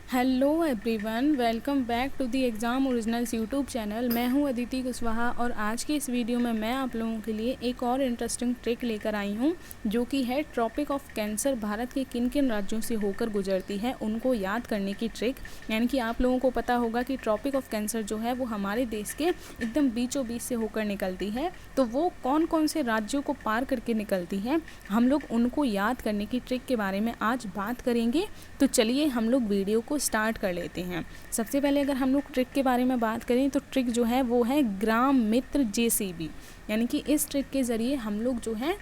Hello everyone, welcome back to the exam originals YouTube channel. मैं हूं अदिति कुशवाहा और आज की इस वीडियो में मैं आप लोगों के लिए एक और इंटरेस्टिंग ट्रिक लेकर आई हूं, जो कि है ट्रॉपिक ऑफ कैंसर भारत के किन किन राज्यों से होकर गुजरती है उनको याद करने की ट्रिक। यानी कि आप लोगों को पता होगा कि ट्रॉपिक ऑफ कैंसर जो है वो हमारे देश के एकदम बीचों बीच से होकर निकलती है, तो वो कौन कौन से राज्यों को पार करके निकलती है, हम लोग उनको याद करने की ट्रिक के बारे में आज बात करेंगे। तो चलिए हम लोग वीडियो को स्टार्ट कर लेते हैं। सबसे पहले अगर हम लोग ट्रिक के बारे में बात करें तो ट्रिक जो है वो है ग्राम मित्र जेसीबी। यानी कि इस ट्रिक के ज़रिए हम लोग जो है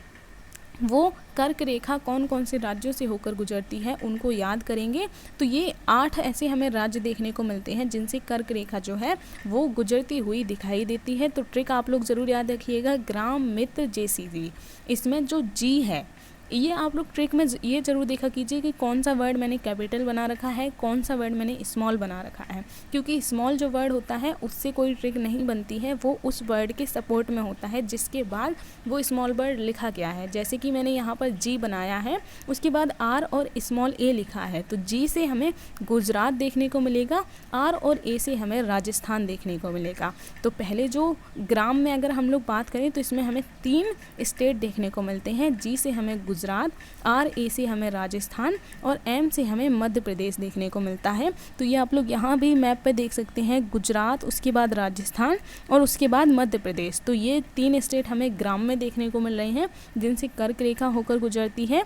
वो कर्क रेखा कौन कौन से राज्यों से होकर गुजरती है उनको याद करेंगे। तो ये 8 ऐसे हमें राज्य देखने को मिलते हैं जिनसे कर्क रेखा जो है वो गुजरती हुई दिखाई देती है। तो ट्रिक आप लोग ज़रूर याद रखिएगा, ग्राम मित्र जेसीबी। इसमें जो जी है, ये आप लोग ट्रिक में ये ज़रूर देखा कीजिए कि कौन सा वर्ड मैंने कैपिटल बना रखा है, कौन सा वर्ड मैंने स्मॉल बना रखा है, क्योंकि स्मॉल जो वर्ड होता है उससे कोई ट्रिक नहीं बनती है, वो उस वर्ड के सपोर्ट में होता है जिसके बाद वो स्मॉल वर्ड लिखा गया है। जैसे कि मैंने यहाँ पर जी बनाया है, उसके बाद आर और स्मॉल ए लिखा है, तो जी से हमें गुजरात देखने को मिलेगा, आर और ए से हमें राजस्थान देखने को मिलेगा। तो पहले जो ग्राम में अगर हम लोग बात करें तो इसमें हमें 3 स्टेट देखने को मिलते हैं। जी से हमें गुजरात, आर ए से हमें राजस्थान और एम से हमें मध्य प्रदेश देखने को मिलता है। तो ये आप लोग यहाँ भी मैप पे देख सकते हैं, गुजरात, उसके बाद राजस्थान और उसके बाद मध्य प्रदेश। तो ये 3 स्टेट हमें ग्राम में देखने को मिल रहे हैं जिनसे कर्क रेखा होकर गुजरती है।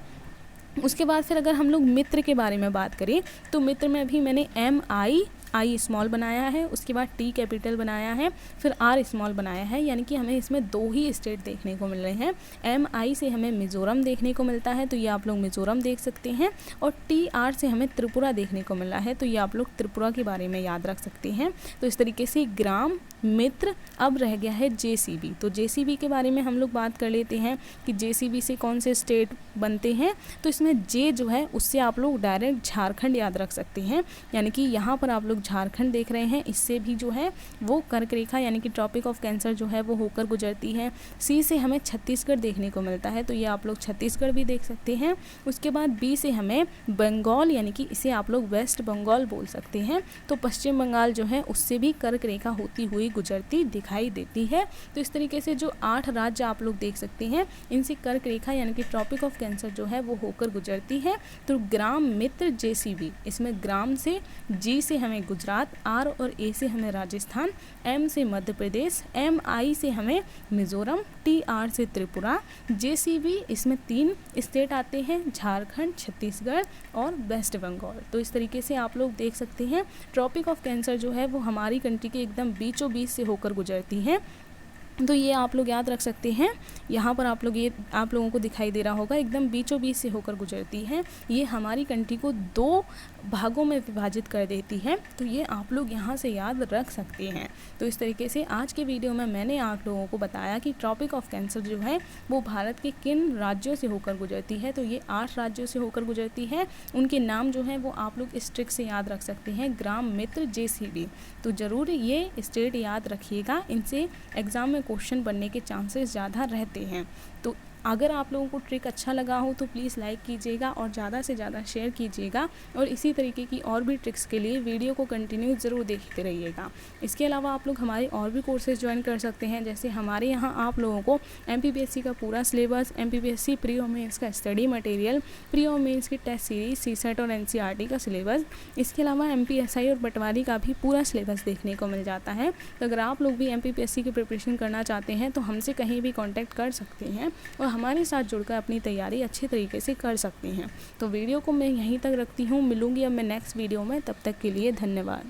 उसके बाद फिर अगर हम लोग मित्र के बारे में बात करें तो मित्र में भी मैंने आई स्मॉल बनाया है, उसके बाद टी कैपिटल बनाया है, फिर आर स्मॉल बनाया है। यानी कि हमें इसमें 2 ही स्टेट देखने को मिल रहे हैं। एम आई से हमें मिज़ोरम देखने को मिलता है, तो ये आप लोग मिज़ोरम देख सकते हैं, और टी आर से हमें त्रिपुरा देखने को मिल रहा है, तो ये आप लोग त्रिपुरा के बारे में याद रख सकते हैं। तो इस तरीके से ग्राम, मित्र, अब रह गया है जेसीबी। तो जेसीबी के बारे में हम लोग बात कर लेते हैं कि जेसीबी से कौन से स्टेट बनते हैं। तो इसमें जे जो है उससे आप लोग डायरेक्ट झारखंड याद रख सकते हैं। यानी कि यहाँ पर आप लोग झारखंड देख रहे हैं, इससे भी जो है वो कर्क रेखा यानी कि ट्रॉपिक ऑफ कैंसर जो है वो होकर गुजरती है। सी से हमें छत्तीसगढ़ देखने को मिलता है, तो ये आप लोग छत्तीसगढ़ भी देख सकते हैं। उसके बाद बी से हमें बंगाल, यानी कि इसे आप लोग वेस्ट बंगाल बोल सकते हैं। तो पश्चिम बंगाल जो है उससे भी कर्क रेखा होती हुई गुजरती दिखाई देती है। तो इस तरीके से जो 8 राज्य आप लोग देख सकते हैं, इनसे कर्क रेखा यानी कि ट्रॉपिक ऑफ कैंसर जो है वो होकर गुजरती है। तो ग्राम मित्र जेसीबी, इसमें ग्राम से, जी से हमें गुजरात, आर और ए से हमें राजस्थान, एम से मध्य प्रदेश, एम आई से हमें मिज़ोरम, टी आर से त्रिपुरा, जेसीबी इसमें 3 स्टेट आते हैं, झारखंड, छत्तीसगढ़ और वेस्ट बंगाल। तो इस तरीके से आप लोग देख सकते हैं ट्रॉपिक ऑफ कैंसर जो है वो हमारी कंट्री के एकदम बीचों बीच से होकर गुजरती है। तो ये आप लोग याद रख सकते हैं। यहाँ पर आप लोगों को दिखाई दे रहा होगा, एकदम बीचों बीच से होकर गुजरती है। ये हमारी कंट्री को 2 भागों में विभाजित कर देती है। तो ये आप लोग यहाँ से याद रख सकते हैं। तो इस तरीके से आज के वीडियो में मैंने आप लोगों को बताया कि ट्रॉपिक ऑफ कैंसर जो है वो भारत के किन राज्यों से होकर गुजरती है। तो ये 8 राज्यों से होकर गुजरती है। उनके नाम जो हैं वो आप लोग इस ट्रिक से याद रख सकते हैं, ग्राम मित्र जेसीबी। तो ज़रूर ये स्टेट याद रखिएगा, इनसे एग्ज़ाम में क्वेश्चन बनने के चांसेस ज़्यादा रहते हैं। तो अगर आप लोगों को ट्रिक अच्छा लगा हो तो प्लीज़ लाइक कीजिएगा और ज़्यादा से ज़्यादा शेयर कीजिएगा, और इसी तरीके की और भी ट्रिक्स के लिए वीडियो को कंटिन्यू ज़रूर देखते रहिएगा। इसके अलावा आप लोग हमारे और भी कोर्सेज ज्वाइन कर सकते हैं। जैसे हमारे यहाँ आप लोगों को एमपीपीएससी का पूरा सिलेबस, एमपीपीएससी प्री और मेंस का स्टडी मटेरियल, प्री और मेंस की टेस्ट सीरीज, सीसेट और एनसीईआरटी का सिलेबस, इसके अलावा एमपीएसआई और पटवारी का भी पूरा सिलेबस देखने को मिल जाता है। तो अगर आप लोग भी एमपीपीएससी की प्रिपरेशन करना चाहते हैं तो हमसे कहीं भी कॉन्टैक्ट कर सकते हैं और हमारे साथ जुड़कर अपनी तैयारी अच्छे तरीके से कर सकते हैं। तो वीडियो को मैं यहीं तक रखती हूँ, मिलूंगी अब मैं नेक्स्ट वीडियो में, तब तक के लिए धन्यवाद।